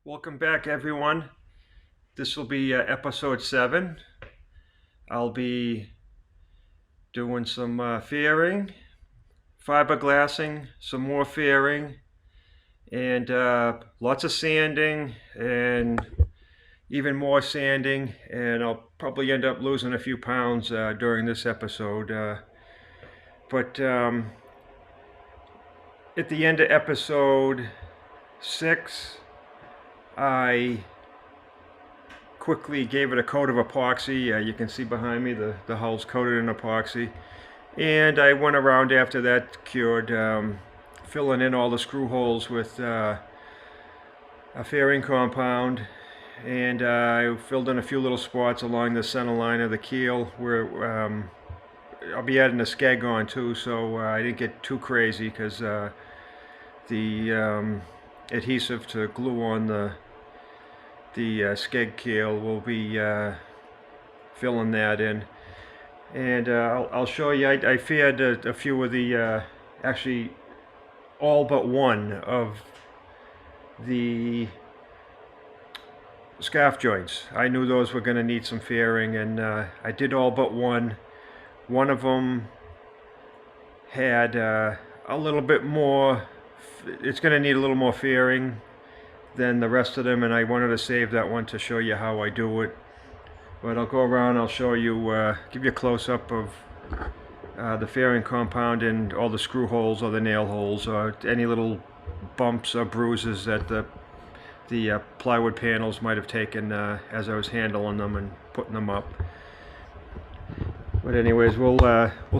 Welcome back, everyone. This will be episode 7. I'll be doing some fairing, fiberglassing, some more fairing, and lots of sanding, and even more sanding. And I'll probably end up losing a few pounds during this episode. But at the end of episode 6, I quickly gave it a coat of epoxy. You can see behind me the hull's coated in epoxy. And I went around after that cured, filling in all the screw holes with a fairing compound. And I filled in a few little spots along the center line of the keel where I'll be adding a skeg on too, so I didn't get too crazy because the adhesive to glue on the skeg keel will be filling that in. And I'll show you, I faired a few of the, actually all but one of the scarf joints. I knew those were going to need some fairing, and I did all but one. One of them had a little bit more, it's going to need a little more fairing than the rest of them, and I wanted to save that one to show you how I do it. But I'll go around, I'll show you, give you a close-up of the fairing compound and all the screw holes or the nail holes or any little bumps or bruises that the plywood panels might have taken as I was handling them and putting them up. But anyways, we'll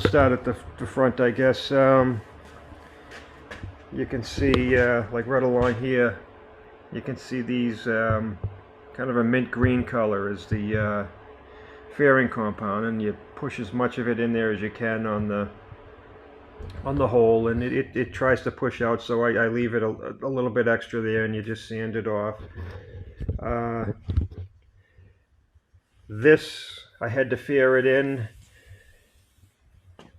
start at the front, I guess. You can see, like right along here, you can see these kind of a mint green color is the fairing compound, and you push as much of it in there as you can on the hole, and it tries to push out, so I leave it a little bit extra there, and you just sand it off. This I had to fair it in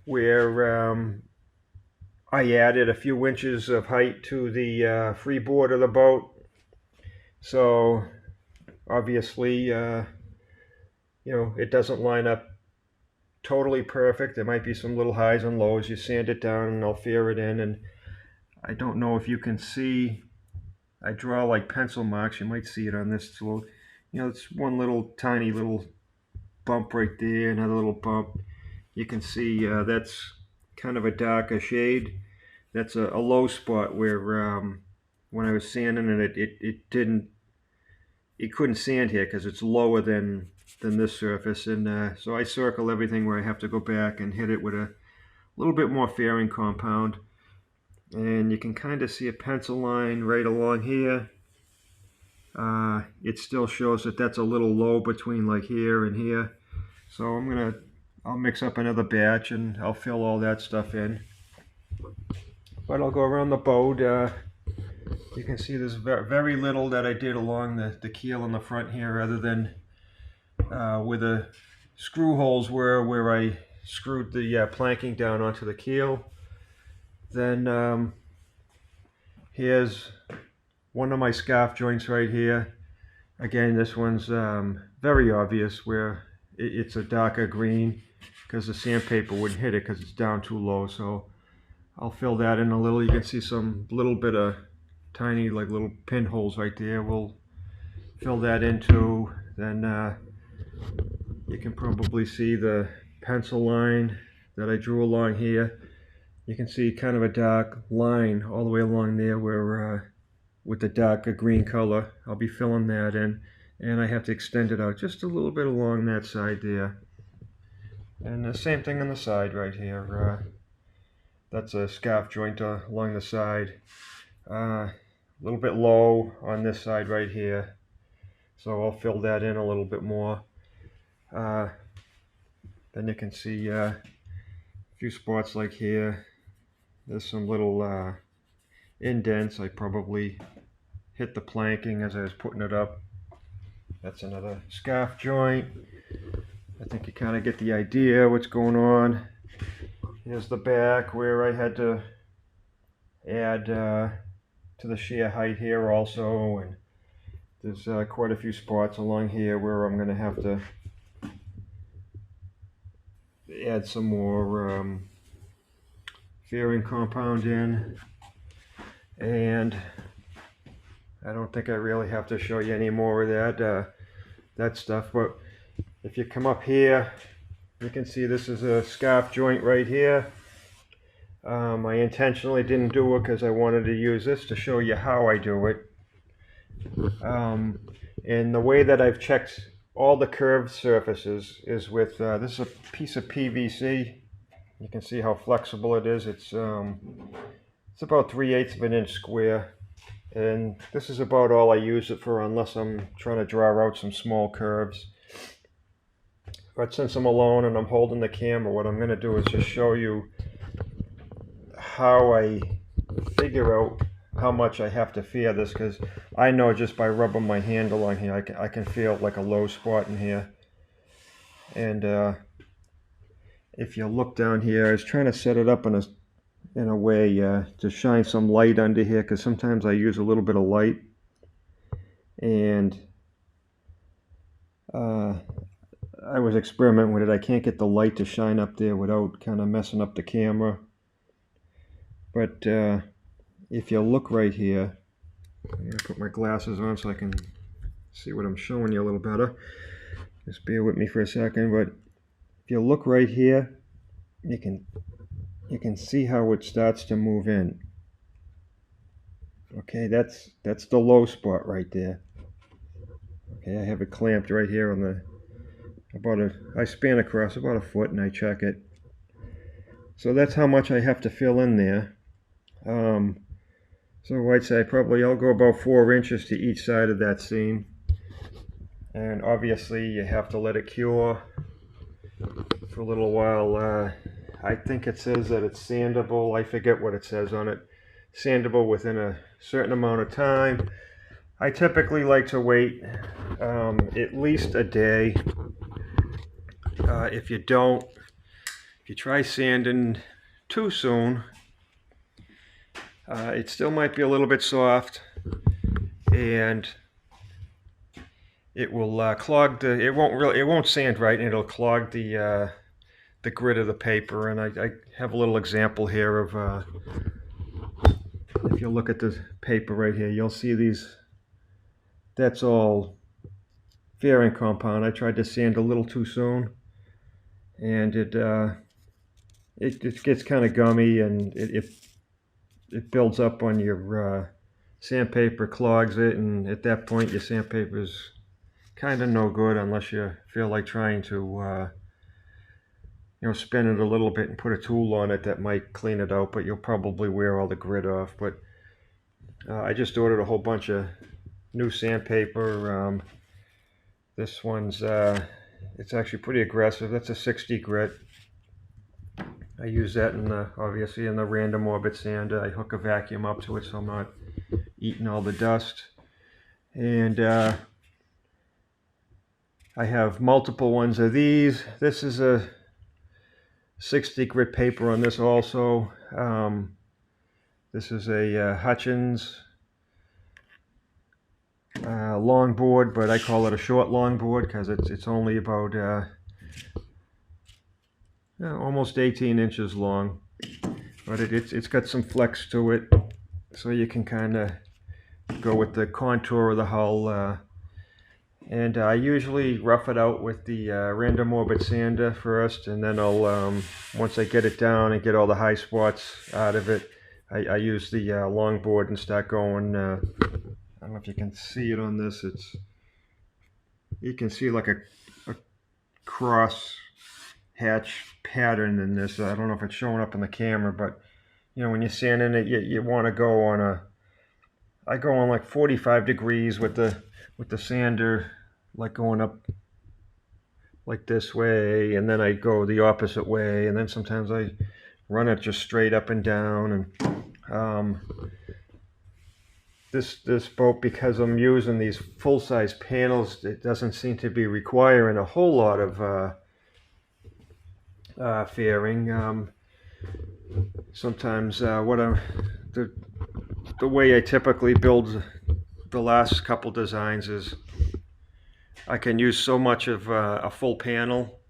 where I added a few inches of height to the freeboard of the boat. So obviously, it doesn't line up totally perfect. There might be some little highs and lows. You sand it down and I'll fair it in. And I don't know if you can see, I draw like pencil marks. You might see it on this tool. It's one little tiny little bump right there, another little bump. You can see that's kind of a darker shade. That's a low spot where when I was sanding it, it couldn't sand here because it's lower than this surface, and so I circle everything where I have to go back and hit it with a little bit more fairing compound. And you can kind of see a pencil line right along here. It still shows that that's a little low between like here and here. So I'll mix up another batch and I'll fill all that stuff in. But I'll go around the boat. You can see there's very little that I did along the keel in the front here, other than where the screw holes were, where I screwed the planking down onto the keel. Then here's one of my scarf joints right here. Again, this one's very obvious where it's a darker green because the sandpaper wouldn't hit it because it's down too low. So I'll fill that in a little. You can see some little bit of tiny like little pinholes right there. We'll fill that in too. Then you can probably see the pencil line that I drew along here. You can see kind of a dark line all the way along there where with the darker green color. I'll be filling that in, and I have to extend it out just a little bit along that side there. And the same thing on the side right here. That's a scarf joint along the side. A little bit low on this side right here. So I'll fill that in a little bit more. Then you can see a few spots like here. There's some little indents. I probably hit the planking as I was putting it up. That's another scarf joint. I think you kind of get the idea what's going on. Here's the back where I had to add to the shear height here also, and there's quite a few spots along here where I'm going to have to add some more fairing compound in, and I don't think I really have to show you any more of that stuff. But if you come up here, you can see this is a scarf joint right here. I intentionally didn't do it because I wanted to use this to show you how I do it. And the way that I've checked all the curved surfaces is with this is a piece of PVC. You can see how flexible it is. It's about 3/8 of an inch square, and this is about all I use it for unless I'm trying to draw out some small curves. But since I'm alone and I'm holding the camera, what I'm going to do is just show you how I figure out how much I have to fair this, because I know just by rubbing my hand along here I can feel like a low spot in here. And if you look down here, I was trying to set it up in a way to shine some light under here, because sometimes I use a little bit of light, and I was experimenting with it. I can't get the light to shine up there without kind of messing up the camera. But if you look right here, I'm going to put my glasses on so I can see what I'm showing you a little better. Just bear with me for a second. But if you look right here, you can see how it starts to move in. Okay, that's the low spot right there. Okay, I have it clamped right here on the I span across about a foot and I check it. So that's how much I have to fill in there. So I'd say I'll go about 4 inches to each side of that seam. And obviously you have to let it cure for a little while. I think it says that it's sandable. I forget what it says on it. Sandable within a certain amount of time. I typically like to wait at least a day. If you try sanding too soon, it still might be a little bit soft, and it will clog it won't sand right, and it'll clog the grit of the paper. And I have a little example here of if you look at the paper right here, you'll see these. That's all fairing compound. I tried to sand a little too soon, and it gets kind of gummy, and it builds up on your sandpaper, clogs it, and at that point your sandpaper's kind of no good unless you feel like trying to spin it a little bit and put a tool on it that might clean it out, but you'll probably wear all the grit off. But I just ordered a whole bunch of new sandpaper. This one's it's actually pretty aggressive. That's a 60 grit. I use that obviously in the random orbit sander. I hook a vacuum up to it so I'm not eating all the dust. And I have multiple ones of these. This is a 60 grit paper on this also. This is a Hutchins longboard, but I call it a short longboard because it's only about almost 18 inches long, but it's got some flex to it, so you can kind of go with the contour of the hull. And I usually rough it out with the random orbit sander first, and then I'll once I get it down and get all the high spots out of it, I use the longboard and start going. I don't know if you can see it on this. You can see like a cross hatch pattern in this. I don't know if it's showing up in the camera, but when you're sanding it, you want to go on I go on like 45 degrees with the sander, like going up like this way, and then I go the opposite way, and then sometimes I run it just straight up and down. And this boat, because I'm using these full-size panels, it doesn't seem to be requiring a whole lot of fairing. Sometimes the way I typically build the last couple designs is I can use so much of a full panel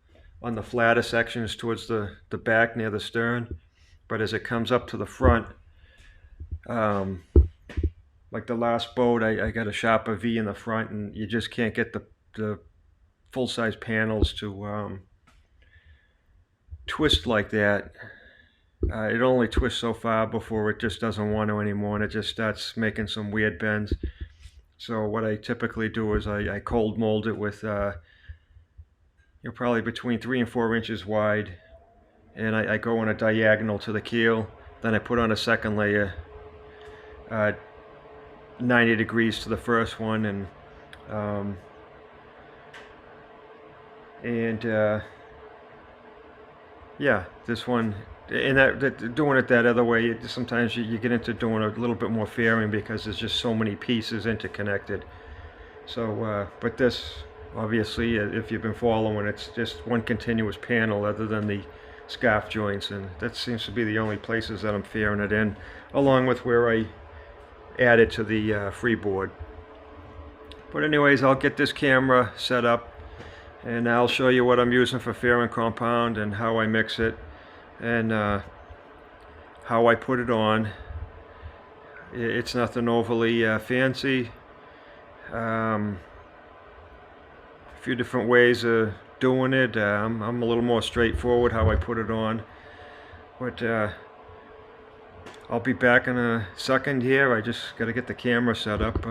on the flatter sections towards the back near the stern, but as it comes up to the front, like the last boat, I got a sharper V in the front, and you just can't get the full-size panels to twist like that. It only twists so far before it just doesn't want to anymore, and it just starts making some weird bends. So what I typically do is I cold mold it with probably between 3 and 4 inches wide, and I go on a diagonal to the keel. Then I put on a second layer, 90 degrees to the first one, and yeah, this one, and that doing it that other way, sometimes you get into doing a little bit more fairing because there's just so many pieces interconnected. So, but this, obviously, if you've been following, it's just one continuous panel other than the scarf joints, and that seems to be the only places that I'm fairing it in, along with where I added to the freeboard. But anyways, I'll get this camera set up, and I'll show you what I'm using for fairing compound and how I mix it, and how I put it on. It's nothing overly fancy. A few different ways of doing it. I'm a little more straightforward how I put it on, but I'll be back in a second here. I just got to get the camera set up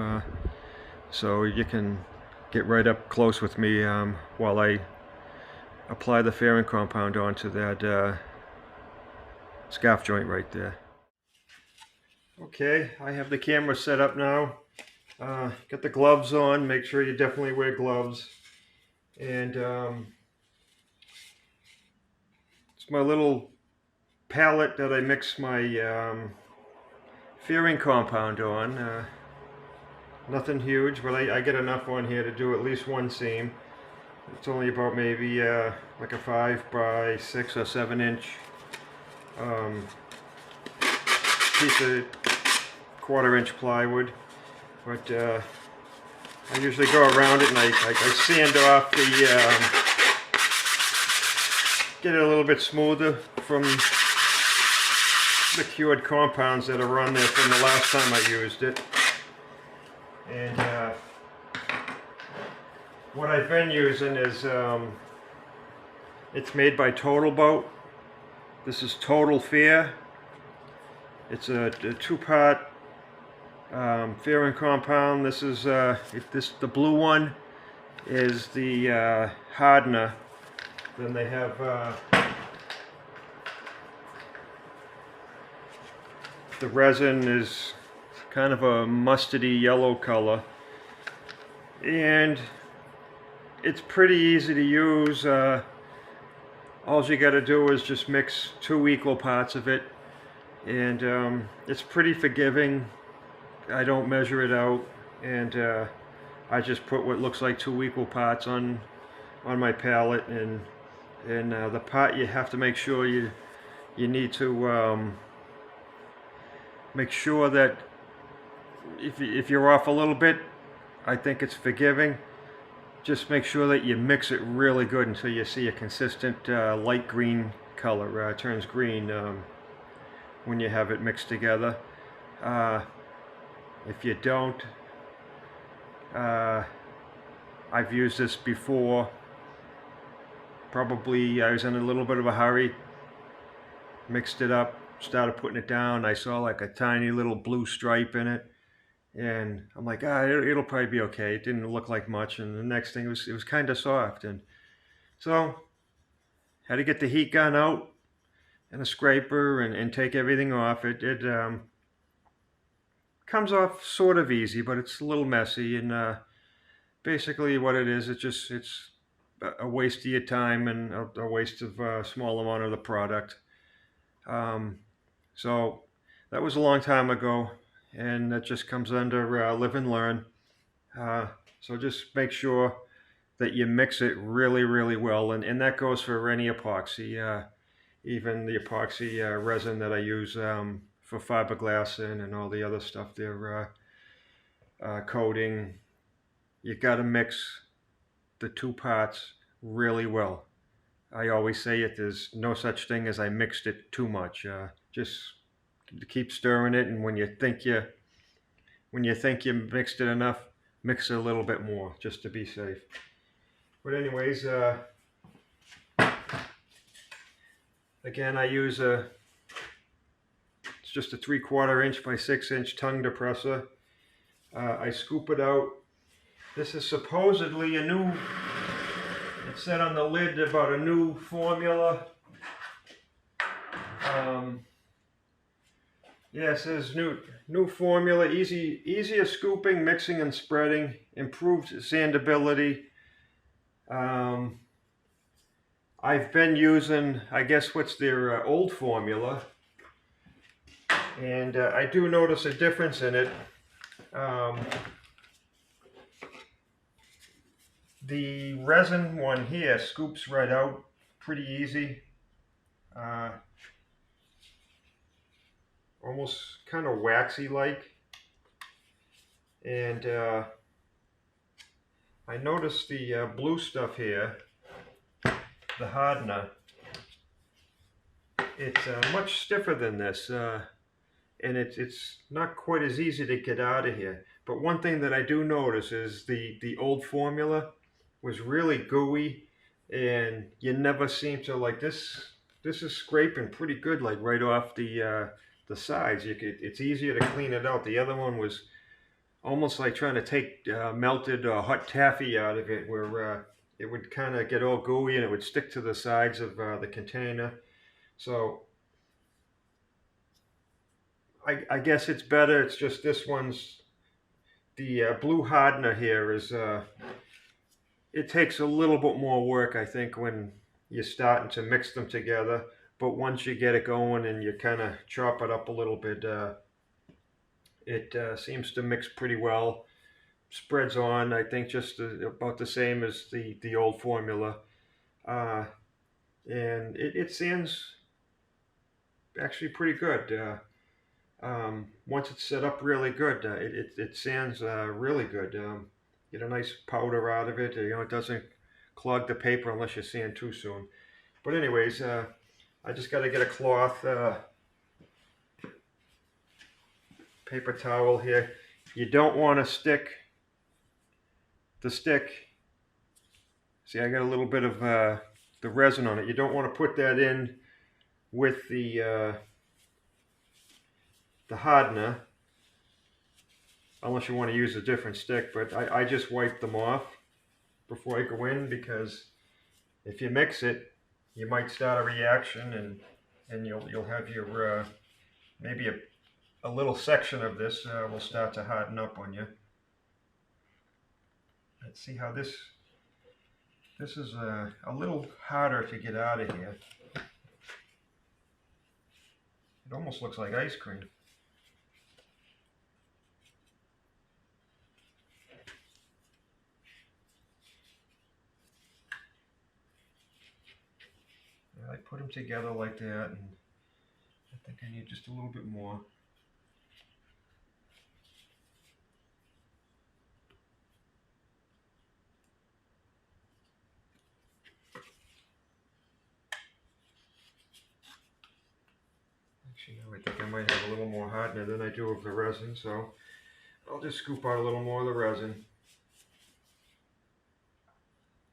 so you can get right up close with me while I apply the fairing compound onto that scarf joint right there. Okay, I have the camera set up now. Got the gloves on. Make sure you definitely wear gloves. And it's my little palette that I mix my fairing compound on. Nothing huge, but I get enough on here to do at least one seam. It's only about maybe like a 5 by 6 or 7 inch piece of 1/4 inch plywood. But I usually go around it and I sand off the, get it a little bit smoother from the cured compounds that are on there from the last time I used it. And what I've been using is, it's made by Total Boat. This is Total Fair. It's a 2-part fairing compound. This is the blue one is the hardener. Then they have the resin is kind of a mustardy yellow color, and it's pretty easy to use. All you got to do is just mix 2 equal parts of it, and it's pretty forgiving. I don't measure it out, and I just put what looks like 2 equal parts on my palette, and the part you have to make sure you need to make sure that if you're off a little bit, I think it's forgiving. Just make sure that you mix it really good until you see a consistent light green color. It turns green when you have it mixed together. If you don't, I've used this before. Probably I was in a little bit of a hurry, mixed it up, started putting it down. I saw like a tiny little blue stripe in it, and I'm like, it'll probably be okay. It didn't look like much, and the next thing it was kind of soft, and so had to get the heat gun out and a scraper and take everything off. It comes off sort of easy, but it's a little messy, and basically what it is, it's a waste of your time and a waste of a small amount of the product. So that was a long time ago, and that just comes under live and learn. So just make sure that you mix it really, really well, and that goes for any epoxy, even the epoxy resin that I use for fiberglass and all the other stuff there. coating, you got to mix the two parts really well. I always say it, there's no such thing as I mixed it too much. Just keep stirring it, and when you think you mixed it enough, mix it a little bit more just to be safe. But anyways, again, I use it's just a 3/4 inch by 6 inch tongue depressor. I scoop it out. This is supposedly a new, it said on the lid about a new formula. Yeah, it says new formula, easier scooping, mixing, and spreading, improved sandability. I've been using, I guess, what's their old formula, and I do notice a difference in it. The resin one here scoops right out pretty easy. Almost kind of waxy like. And I noticed the blue stuff here, the hardener, it's much stiffer than this, and it's not quite as easy to get out of here. But one thing that I do notice is the old formula was really gooey, and you never seem to, like, this is scraping pretty good, like right off the sides. It's easier to clean it out. The other one was almost like trying to take melted hot taffy out of it, where it would kind of get all gooey and it would stick to the sides of the container. So I guess it's better. It's just this one's, the blue hardener here is, it takes a little bit more work, I think, when you're starting to mix them together. But once you get it going and you kind of chop it up a little bit, it seems to mix pretty well. Spreads on, I think, just about the same as the old formula. And it sands actually pretty good. Once it's set up really good, it sands really good. Get a nice powder out of it. It doesn't clog the paper unless you sand too soon. But anyways, I just got to get a cloth, paper towel here. You don't want to stick the stick. See, I got a little bit of the resin on it. You don't want to put that in with the hardener, unless you want to use a different stick. But I just wipe them off before I go in, because if you mix it, you might start a reaction, and you'll have your maybe a little section of this will start to harden up on you. Let's see how this is a little harder to get out of here. It almost looks like ice cream. I put them together like that, and I think I need just a little bit more. Actually, no, I think I might have a little more hardener than I do of the resin, so I'll just scoop out a little more of the resin.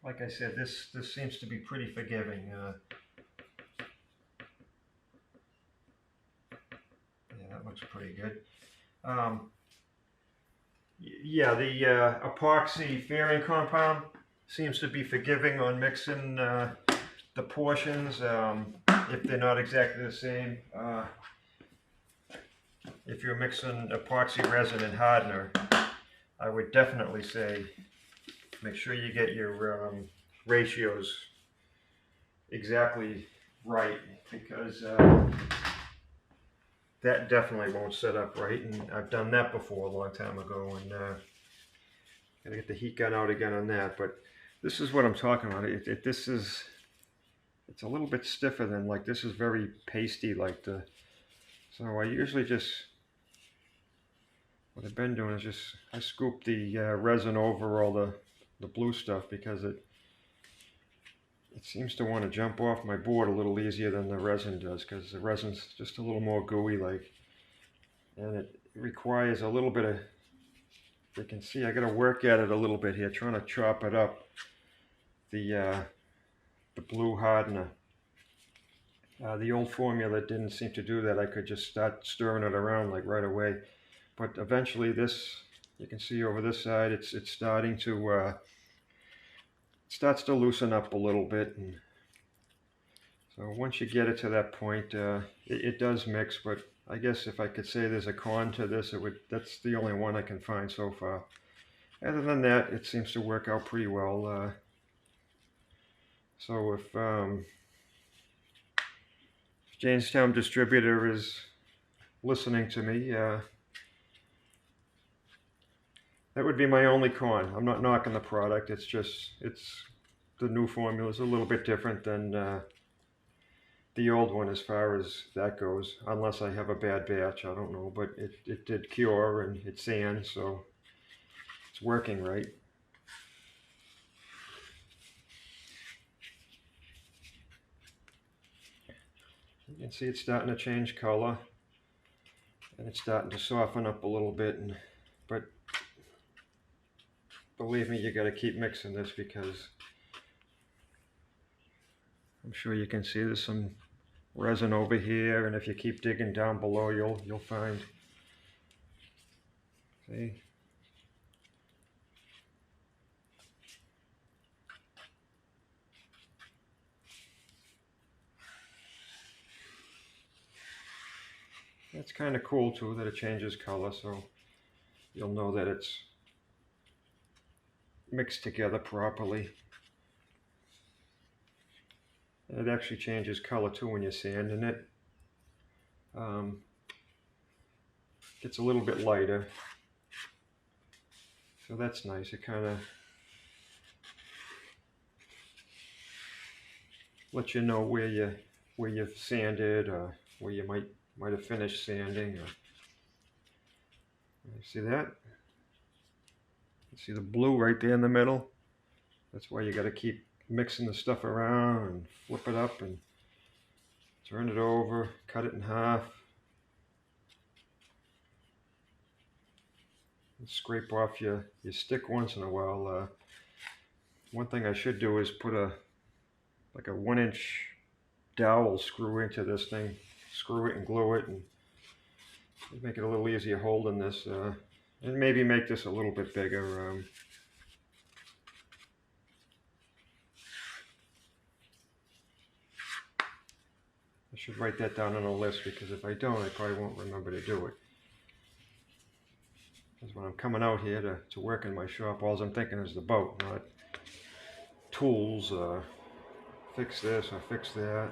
Like I said, this seems to be pretty forgiving. Yeah, that looks pretty good. Yeah, the epoxy fairing compound seems to be forgiving on mixing the portions, if they're not exactly the same. If you're mixing epoxy resin and hardener, I would definitely say make sure you get your ratios exactly right, because that definitely won't set up right, and I've done that before a long time ago, and gotta get the heat gun out again on that. But this is what I'm talking about. It's a little bit stiffer than, like, this is very pasty like the, so I usually just what I've been doing is just I scoop the resin over all the blue stuff because it seems to want to jump off my board a little easier than the resin does, because the resin's just a little more gooey like, and it requires a little bit of, you can see I got to work at it a little bit here, trying to chop it up, the blue hardener. The old formula didn't seem to do that. I could just start stirring it around like right away, but eventually this, you can see over this side, it's starting to starts to loosen up a little bit, and so once you get it to that point, it does mix. But I guess if I could say there's a con to this, that's the only one I can find so far. Other than that, it seems to work out pretty well. So if Jamestown distributor is listening to me, that would be my only con. I'm not knocking the product. It's just, the new formula is a little bit different than the old one as far as that goes. Unless I have a bad batch, I don't know. But it did cure, and it's sand, so it's working right. You can see it's starting to change color, and it's starting to soften up a little bit. But believe me, you got to keep mixing this, because I'm sure you can see there's some resin over here, and if you keep digging down below, you'll find. See? It's kind of cool too that it changes color, so you'll know that it's mixed together properly. And it actually changes color too when you're sanding it. Gets a little bit lighter, so that's nice. It kind of lets you know where you've sanded, or where you might have finished sanding. See that? You see the blue right there in the middle? That's why you got to keep mixing the stuff around and flip it up and turn it over, cut it in half. And scrape off your stick once in a while. One thing I should do is put like a 1-inch dowel screw into this thing, screw it and glue it, and make it a little easier holding this, and maybe make this a little bit bigger. I should write that down on a list, because if I don't, I probably won't remember to do it. Because when I'm coming out here to work in my shop, all I'm thinking is the boat, not tools, fix this or fix that.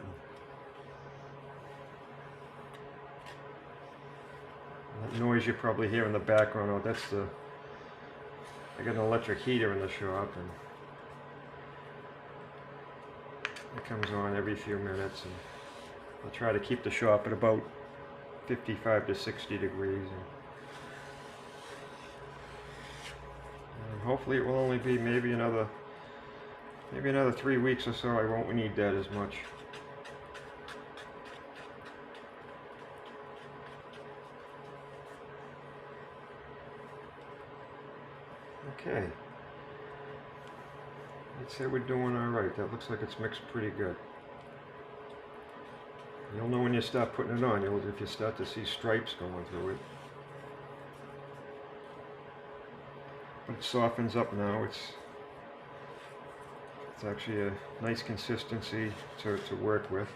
And that noise you probably hear in the background, oh, that's I got an electric heater in the shop, and it comes on every few minutes, and I'll try to keep the shop at about 55 to 60 degrees. And hopefully it will only be maybe another 3 weeks or so. I won't need that as much. Okay. I'd say we're doing all right. That looks like it's mixed pretty good. You'll know when you start putting it on, if you start to see stripes going through it. But it softens up now. It's actually a nice consistency to work with.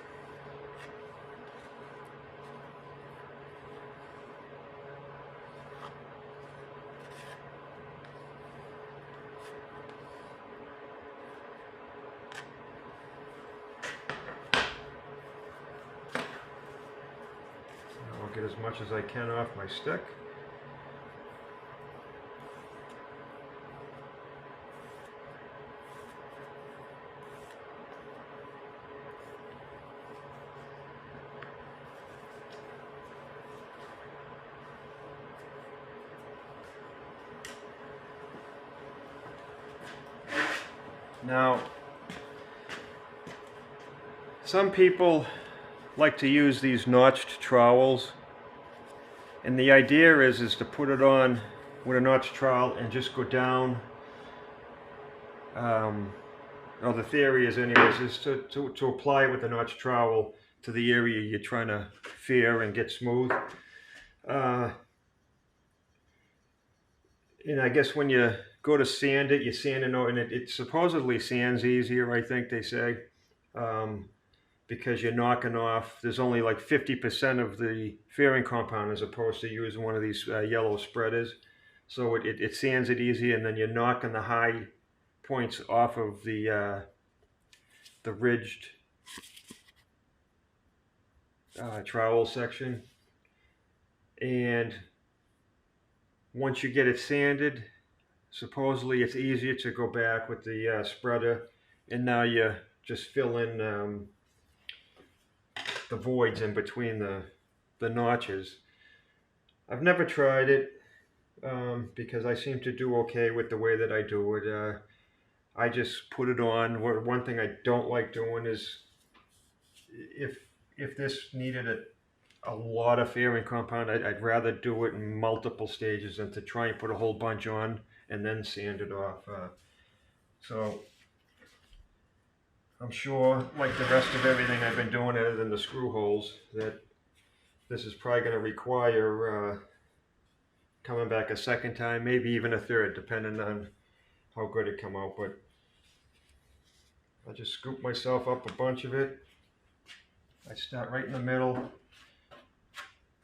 I'll get as much as I can off my stick. Now, some people like to use these notched trowels, and the idea is to put it on with a notched trowel and just go down. Well, the theory is anyways, is to apply it with a notched trowel to the area you're trying to fear and get smooth. And I guess when you go to sand it, you sand it, and it supposedly sands easier, I think they say, because you're knocking off, there's only like 50% of the fairing compound as opposed to using one of these yellow spreaders. So it sands it easier, and then you're knocking the high points off of the ridged trowel section. And once you get it sanded, supposedly it's easier to go back with the spreader, and now you just fill in the voids in between the notches. I've never tried it because I seem to do okay with the way that I do it. I just put it on. One thing I don't like doing is if this needed a lot of fairing compound, I'd rather do it in multiple stages than to try and put a whole bunch on and then sand it off. So I'm sure, like the rest of everything I've been doing other than the screw holes, that this is probably going to require coming back a second time, maybe even a third, depending on how good it come out. But I just scoop myself up a bunch of it. I start right in the middle,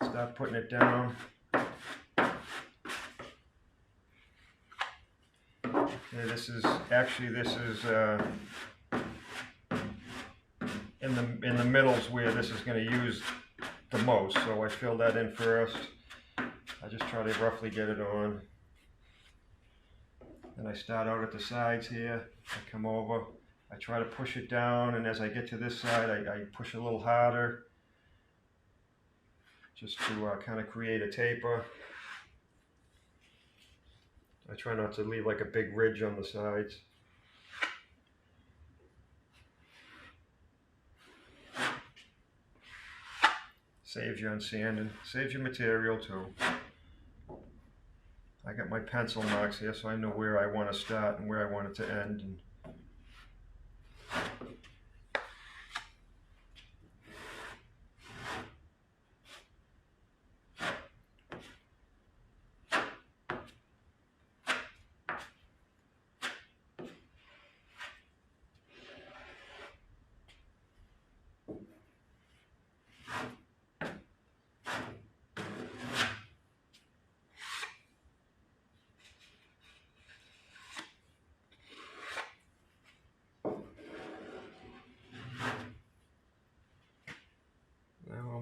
start putting it down. Okay, this is in the middles where this is going to use the most. So I fill that in first. I just try to roughly get it on. Then I start out at the sides here. I come over. I try to push it down, and as I get to this side, I push a little harder, just to kind of create a taper. I try not to leave like a big ridge on the sides. Saves you on sanding, saves you material too. I got my pencil marks here, so I know where I want to start and where I want it to end. And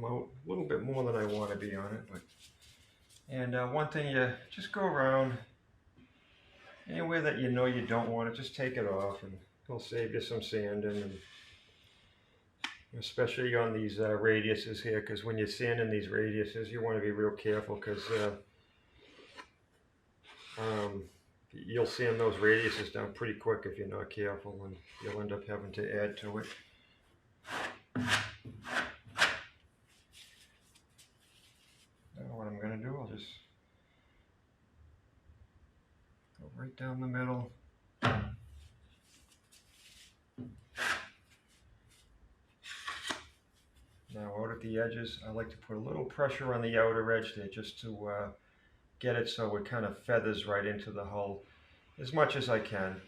a little bit more than I want to be on it, and one thing, you just go around anywhere that you know you don't want it, just take it off, and it'll save you some sanding, and especially on these radiuses here, because when you're sanding these radiuses, you want to be real careful, because you'll sand those radiuses down pretty quick if you're not careful, and you'll end up having to add to it. What I'm going to do, I'll just go right down the middle. Now out at the edges, I like to put a little pressure on the outer edge there, just to get it so it kind of feathers right into the hull as much as I can.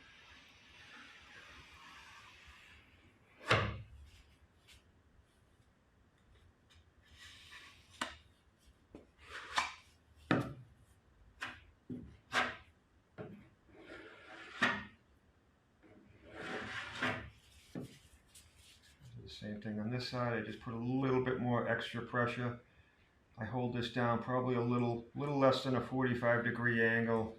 Same thing on this side. I just put a little bit more extra pressure. I hold this down probably a little less than a 45-degree angle.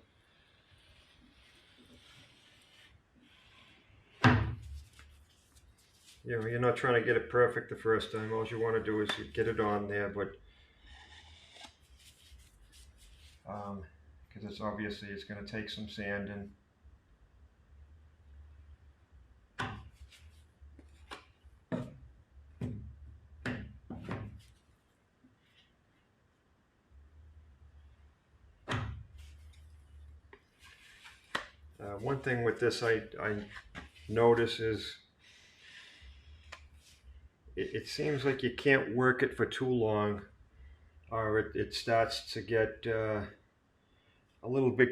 You know, you're not trying to get it perfect the first time. All you want to do is get it on there, but because it's obviously going to take some sanding. One thing with this I notice is it seems like you can't work it for too long, or it starts to get a little bit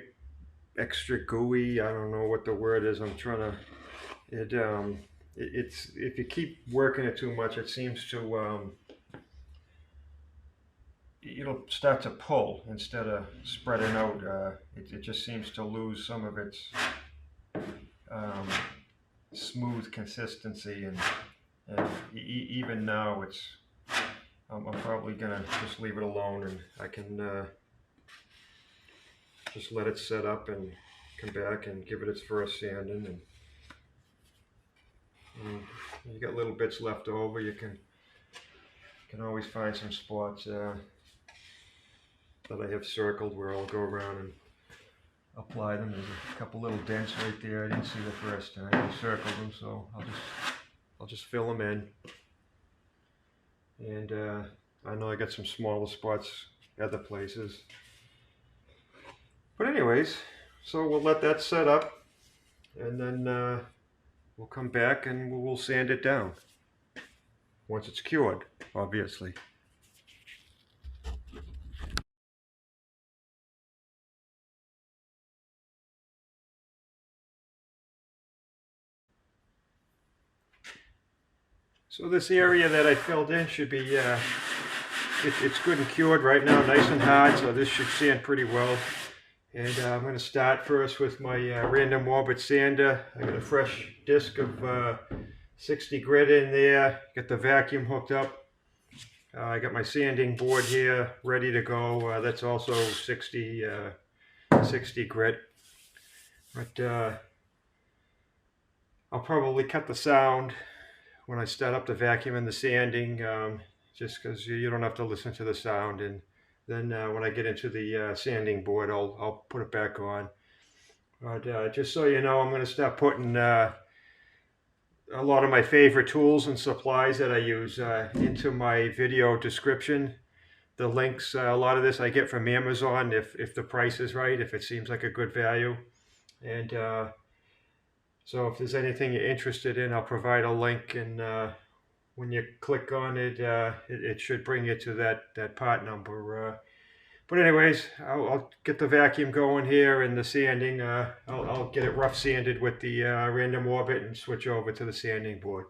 extra gooey. I don't know what the word is. I'm trying to. It's if you keep working it too much, it seems to it'll start to pull instead of spreading out. It just seems to lose some of its smooth consistency, and even now I'm probably gonna just leave it alone, and I can just let it set up and come back and give it its first sanding. And you got little bits left over, you can always find some spots that I have circled where I'll go around and apply them. There's a couple little dents right there I didn't see the first time I circled them, so I'll just fill them in. And I know I got some smaller spots other places. But anyways, so we'll let that set up, and then we'll come back and we'll sand it down once it's cured, obviously. So this area that I filled in should be, it's good and cured right now, nice and hard, so this should sand pretty well. And I'm going to start first with my random orbit sander. I got a fresh disc of 60 grit in there, got the vacuum hooked up. I got my sanding board here ready to go. That's also 60 grit. But I'll probably cut the sound when I start up the vacuum and the sanding, just because you don't have to listen to the sound. And then when I get into the sanding board, I'll put it back on. But just so you know, I'm going to start putting a lot of my favorite tools and supplies that I use into my video description. The links, a lot of this I get from Amazon if the price is right, if it seems like a good value. And so if there's anything you're interested in, I'll provide a link, and when you click on it, it should bring you to that part number. But anyways, I'll get the vacuum going here, and the sanding, I'll get it rough sanded with the random orbit and switch over to the sanding board.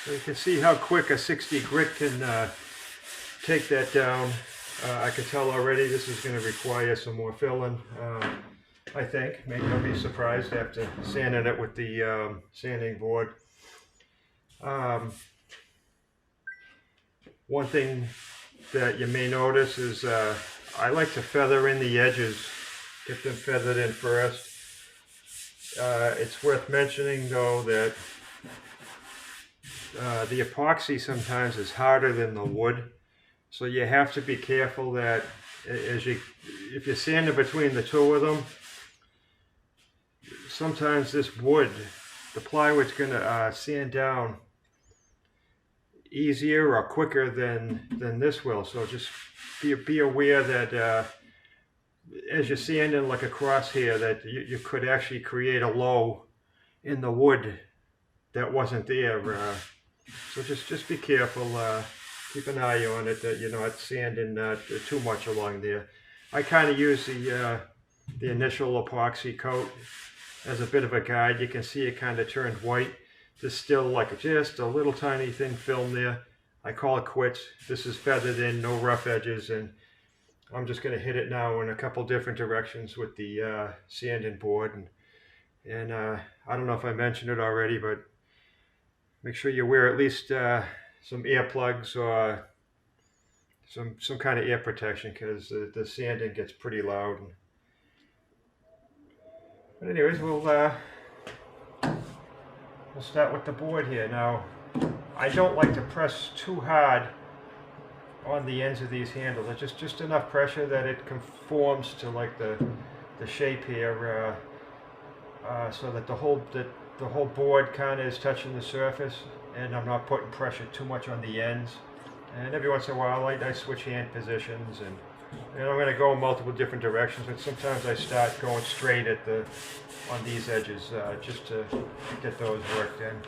So you can see how quick a 60 grit can take that down. I can tell already this is going to require some more filling, I think. Maybe I'll be surprised after sanding it with the sanding board. One thing that you may notice is I like to feather in the edges, get them feathered in first. It's worth mentioning though that the epoxy sometimes is harder than the wood, so you have to be careful that if you're sanding between the two of them, sometimes this wood, the plywood's going to sand down easier or quicker than this will. So just be aware that as you're sanding like across here, that you could actually create a low in the wood that wasn't there. So just be careful. Keep an eye on it that you're not sanding too much along there. I kind of use the initial epoxy coat as a bit of a guide. You can see it kind of turned white. There's still like just a little tiny thin film there. I call it quits. This is feathered in, no rough edges, and I'm just going to hit it now in a couple different directions with the sanding board. And I don't know if I mentioned it already, but make sure you wear at least some earplugs or some kind of ear protection, because the sanding gets pretty loud. But anyways, we'll start with the board here. Now, I don't like to press too hard on the ends of these handles. It's just enough pressure that it conforms to like the shape here, so that the whole board kind of is touching the surface, and I'm not putting pressure too much on the ends. And every once in a while I switch hand positions, and I'm going to go in multiple different directions, but sometimes I start going straight on these edges just to get those worked in.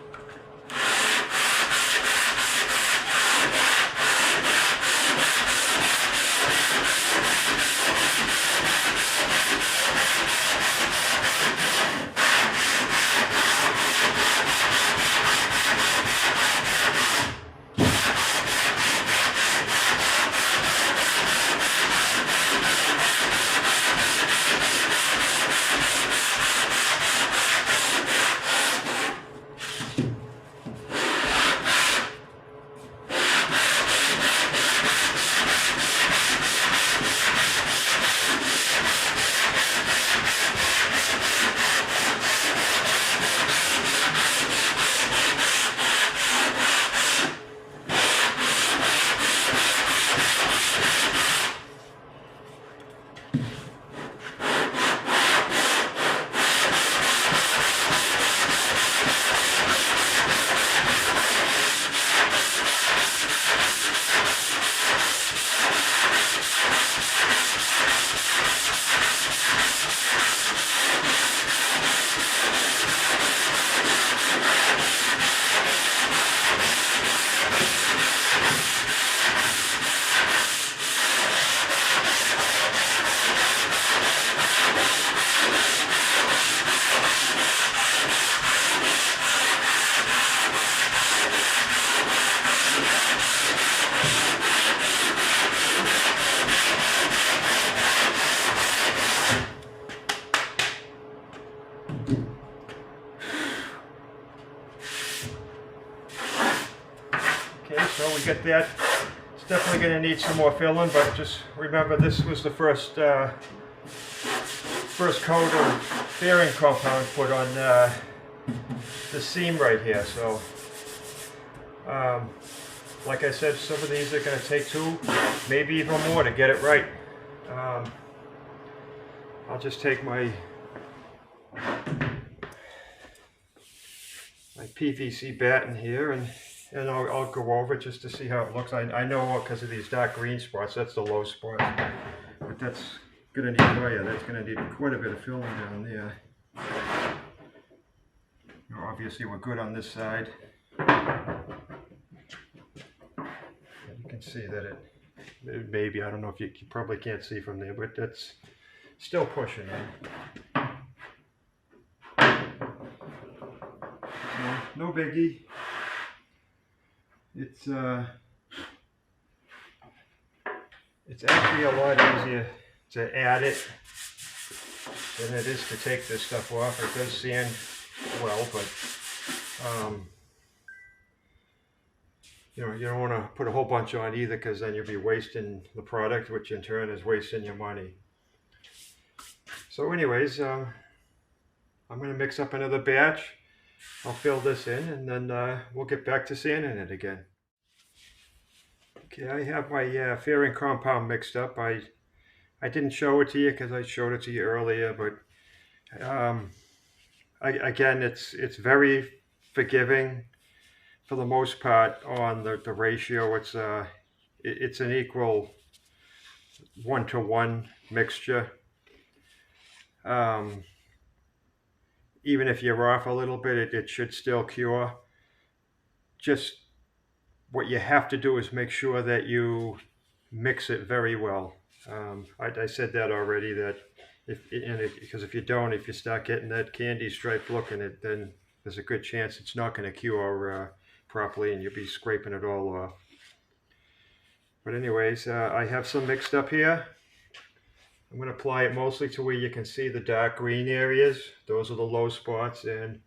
So we get that. It's definitely going to need some more filling, but just remember this was the first coat of fairing compound put on the seam right here. So like I said, some of these are going to take 2, maybe even more to get it right. I'll just take my PVC batten here and I'll go over it just to see how it looks. I know because of these dark green spots, that's the low spot. But that's going to need, that's going to need quite a bit of filling down there. Now, obviously we're good on this side. You can see that it maybe, I don't know if you probably can't see from there, but that's still pushing in. No biggie. It's actually a lot easier to add it than it is to take this stuff off. It does sand well, but you don't want to put a whole bunch on either, because then you'll be wasting the product, which in turn is wasting your money. So anyways, I'm going to mix up another batch. I'll fill this in, and then we'll get back to sanding it again. Okay, I have my fairing compound mixed up. I didn't show it to you because I showed it to you earlier, but again, it's very forgiving for the most part on the ratio. It's an equal 1-to-1 mixture. Even if you're off a little bit, it should still cure. Just what you have to do is make sure that you mix it very well. I said that already, that because if you don't, if you start getting that candy stripe look in it, then there's a good chance it's not going to cure properly, and you'll be scraping it all off. But anyways, I have some mixed up here. I'm going to apply it mostly to where you can see the dark green areas. Those are the low spots, and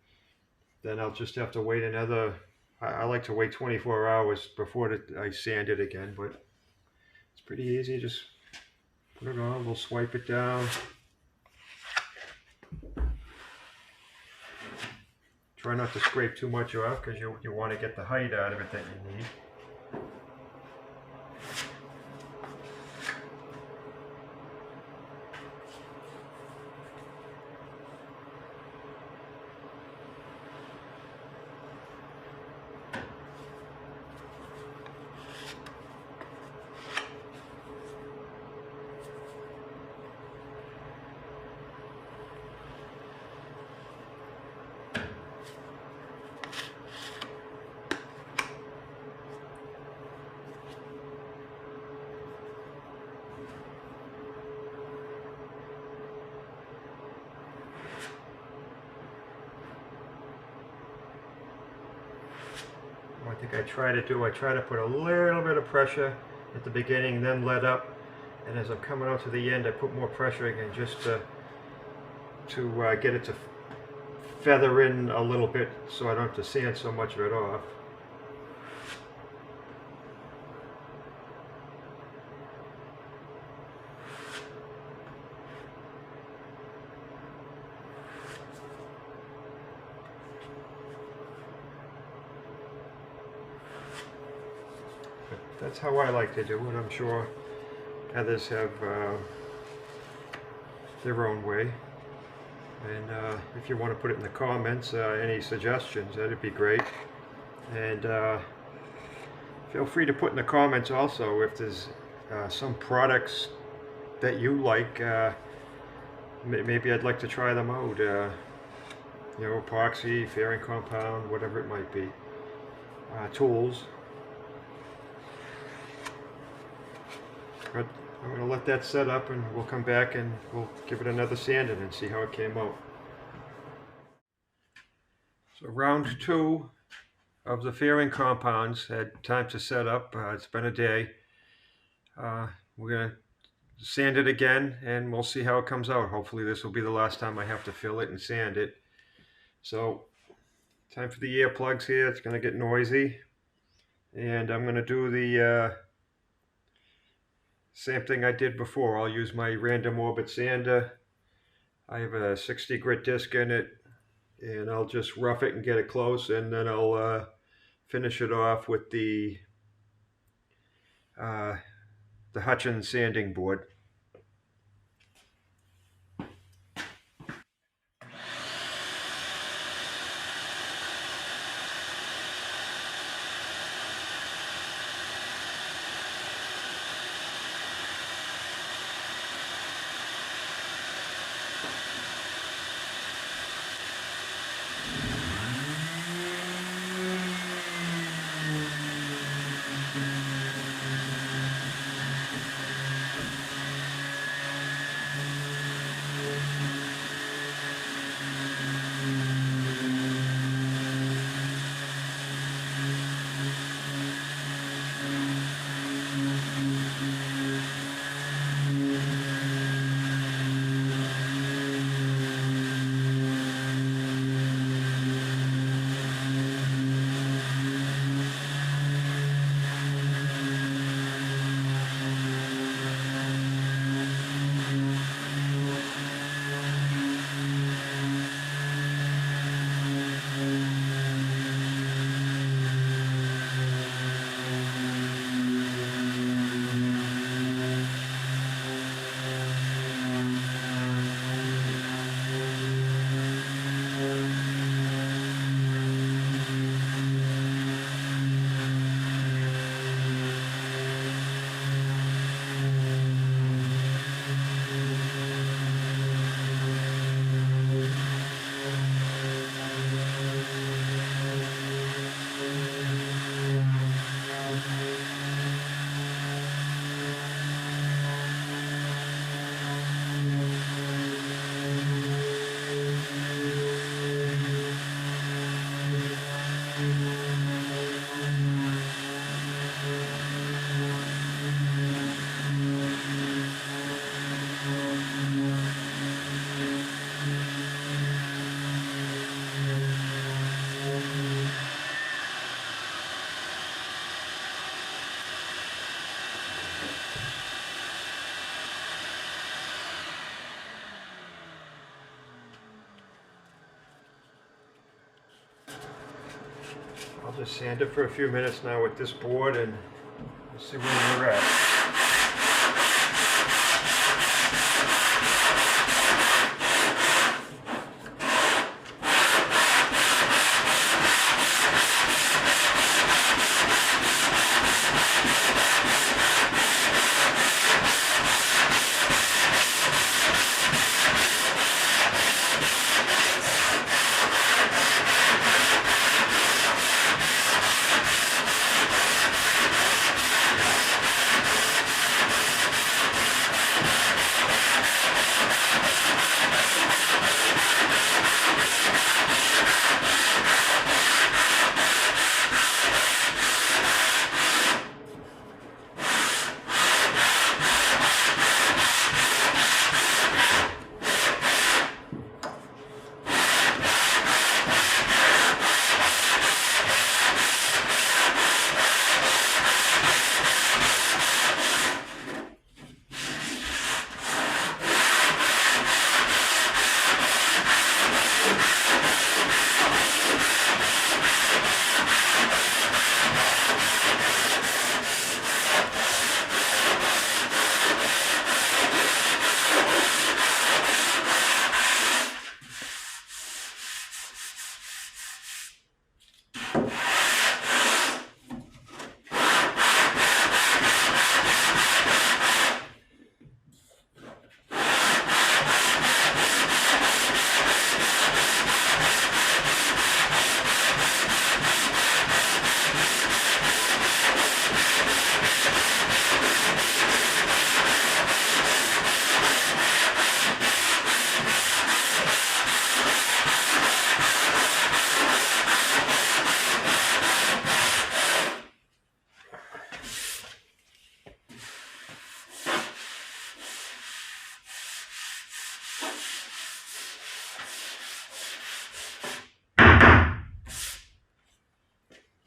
then I'll just have to wait another, I like to wait 24 hours before I sand it again, but it's pretty easy. Just put it on, we'll swipe it down. Try not to scrape too much off, because you want to get the height out of it that you need. I think I try to put a little bit of pressure at the beginning, then let up, and as I'm coming out to the end, I put more pressure again, just to get it to feather in a little bit, so I don't have to sand so much of it off. That's how I like to do it. I'm sure others have their own way. And if you want to put it in the comments, any suggestions, that'd be great. And feel free to put in the comments also if there's some products that you like. Maybe I'd like to try them out. You know, epoxy, fairing compound, whatever it might be. Tools. But I'm going to let that set up, and we'll come back and we'll give it another sanding and see how it came out. So round 2 of the fairing compounds had time to set up. It's been a day. We're going to sand it again, and we'll see how it comes out. Hopefully this will be the last time I have to fill it and sand it. So time for the earplugs here. It's going to get noisy, and I'm going to do the same thing I did before. I'll use my random orbit sander. I have a 60 grit disc in it, and I'll just rough it and get it close, and then I'll finish it off with the Hutchins sanding board. I'll just sand it for a few minutes now with this board and see where we're at.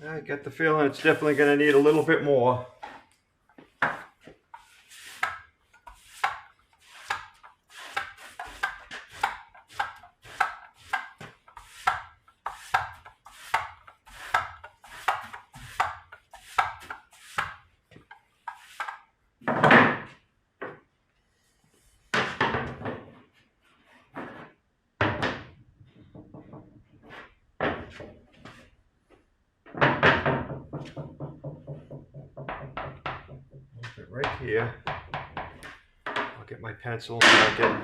I get the feeling it's definitely going to need a little bit more. Right here, I'll get my pencil and mark it.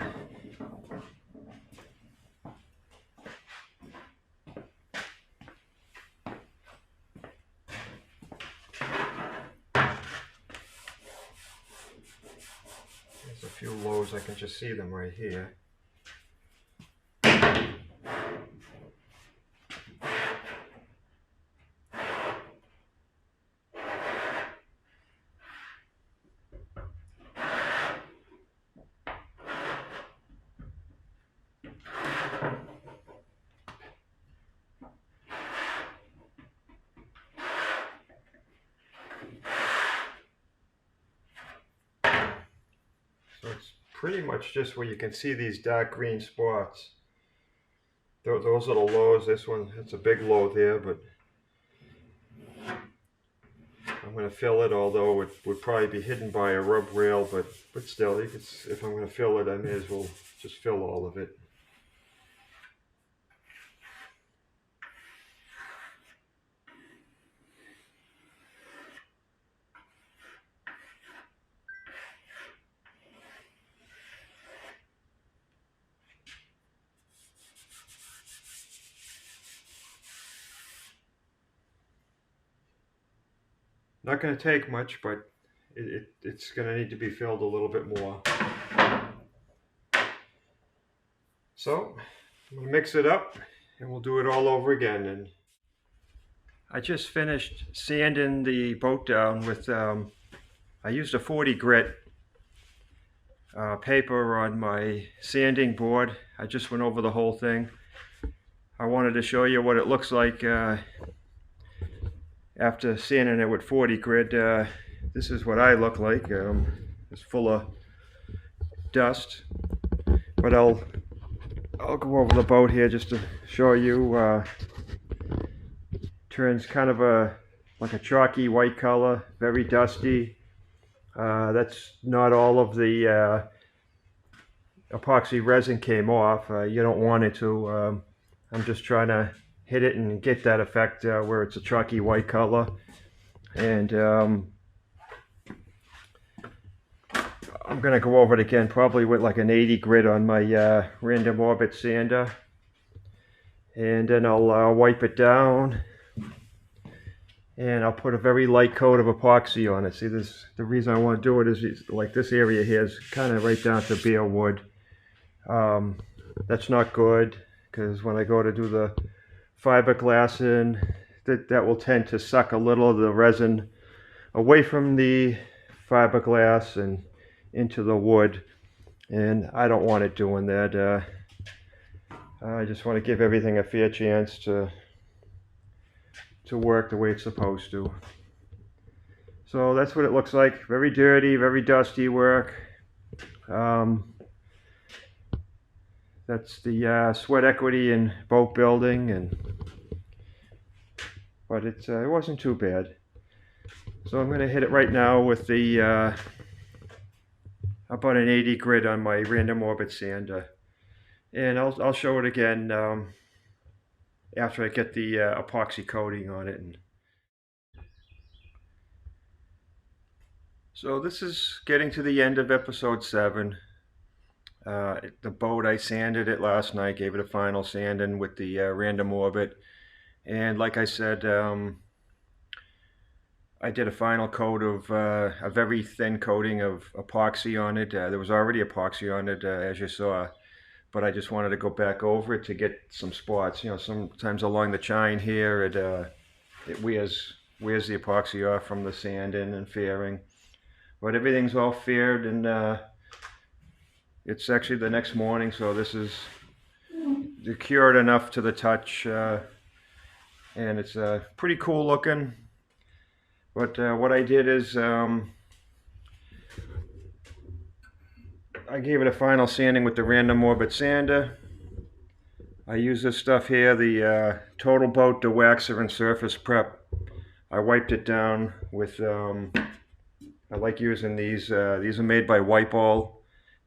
There's a few lows, I can just see them right here. So it's pretty much just where you can see these dark green spots. Those are the lows. This one, it's a big low there, but I'm going to fill it, although it would probably be hidden by a rub rail, but still, if I'm going to fill it, I may as well just fill all of it. Not going to take much, but it's going to need to be filled a little bit more. So I'm going to mix it up and we'll do it all over again. And I just finished sanding the boat down with, I used a 40 grit paper on my sanding board. I just went over the whole thing. I wanted to show you what it looks like after sanding it with 40 grit. This is what I look like. It's full of dust, but I'll go over the boat here just to show you. turns kind of like a chalky white color, very dusty. That's not all of the epoxy resin came off. You don't want it to. I'm just trying to hit it and get that effect where it's a chalky white color. And I'm going to go over it again, probably with like an 80 grit on my random orbit sander. And then I'll wipe it down. And I'll put a very light coat of epoxy on it. See, this, the reason I want to do it is like this area here is kind of right down to bare wood. That's not good, because when I go to do the fiberglass in, that will tend to suck a little of the resin away from the fiberglass and into the wood, and I don't want it doing that. I just want to give everything a fair chance to work the way it's supposed to. So that's what it looks like. Very dirty, very dusty work. That's the sweat equity in boat building, but it wasn't too bad. So I'm going to hit it right now with the about an 80 grit on my random orbit sander, and I'll show it again after I get the epoxy coating on it. So this is getting to the end of episode 7. The boat, I sanded it last night, gave it a final sanding with the random orbit, and like I said, I did a final coat of a very thin coating of epoxy on it. There was already epoxy on it, as you saw, but I just wanted to go back over it to get some spots. You know, sometimes along the chine here, it wears the epoxy off from the sanding and fairing. But everything's all faired, and it's actually the next morning, so this is cured enough to the touch, and it's pretty cool looking. But what I did is I gave it a final sanding with the random orbit sander. I use this stuff here, the Total Boat Dewaxer and Surface Prep. I wiped it down with, I like using these. These are made by Whiteball.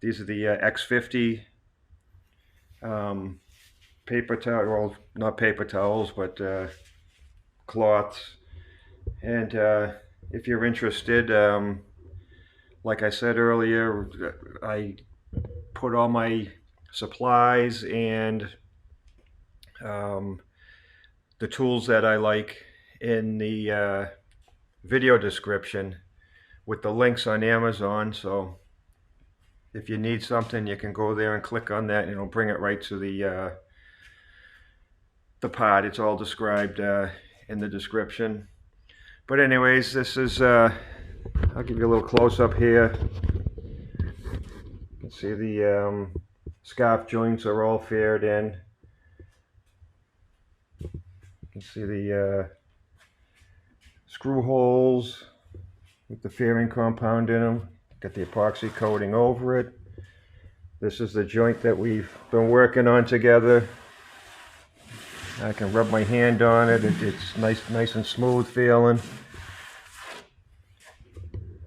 These are the X50 paper towel, well, not paper towels, but cloths. And if you're interested, like I said earlier, I put all my supplies and the tools that I like in the video description with the links on Amazon. So if you need something, you can go there and click on that, and it'll bring it right to the pod. It's all described in the description. But anyways, this is, I'll give you a little close-up here. You can see the scarf joints are all faired in. You can see the screw holes with the fairing compound in them. Got the epoxy coating over it. This is the joint that we've been working on together. I can rub my hand on it. It's nice and smooth feeling.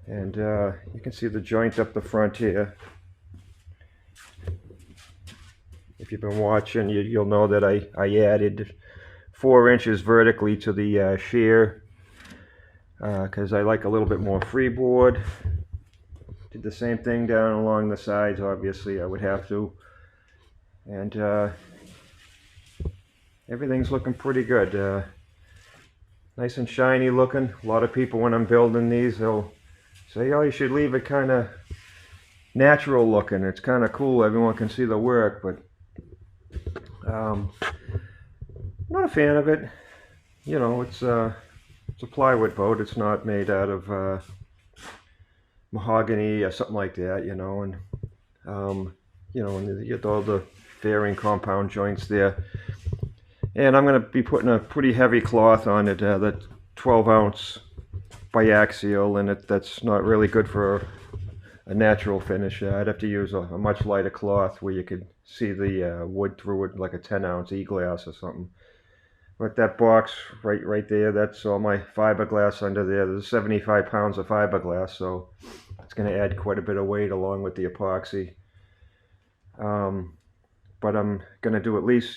And you can see the joint up the front here. If you've been watching, you'll know that I added 4 inches vertically to the shear because I like a little bit more freeboard. Did the same thing down along the sides. Obviously, I would have to. And everything's looking pretty good. Nice and shiny looking. A lot of people, when I'm building these, they'll say, oh, you should leave it kind of natural looking. It's kind of cool. Everyone can see the work, but I'm not a fan of it. You know, it's a plywood boat. It's not made out of mahogany or something like that, you know, and you know, and you get all the fairing compound joints there. And I'm going to be putting a pretty heavy cloth on it, that 12-ounce biaxial, and that's not really good for a natural finish. I'd have to use a much lighter cloth where you could see the wood through it, like a 10-ounce e-glass or something. But that box right there, that's all my fiberglass under there. There's 75 pounds of fiberglass, so it's going to add quite a bit of weight along with the epoxy. But I'm going to do at least,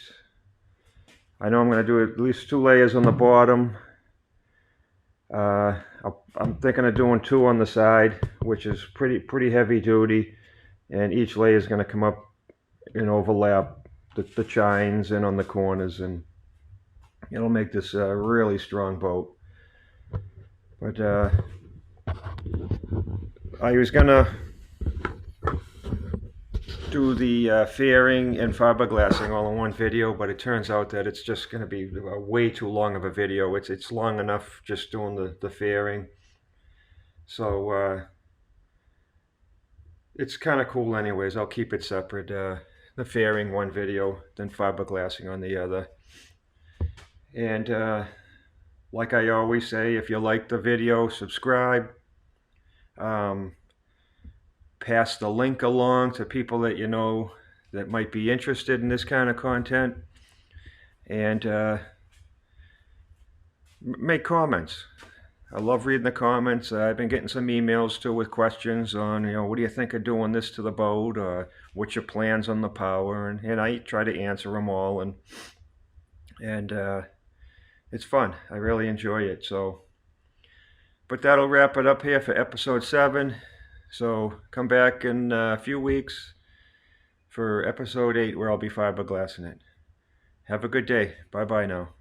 I know I'm going to do at least 2 layers on the bottom. I'm thinking of doing 2 on the side, which is pretty heavy duty, and each layer is going to come up and overlap the chines in on the corners, and it'll make this a really strong boat. But I was gonna do the fairing and fiberglassing all in one video, but it turns out that it's just going to be way too long of a video. It's long enough just doing the fairing. So it's kind of cool anyways. I'll keep it separate. The fairing one video, then fiberglassing on the other. And like I always say, if you like the video, subscribe. Pass the link along to people that you know that might be interested in this kind of content, and make comments. I love reading the comments. I've been getting some emails too with questions on, what do you think of doing this to the boat, or what's your plans on the power, and I try to answer them all, and it's fun. I really enjoy it. So, but that'll wrap it up here for episode 7. So come back in a few weeks for episode 8, where I'll be fiberglassing it. Have a good day. Bye-bye now.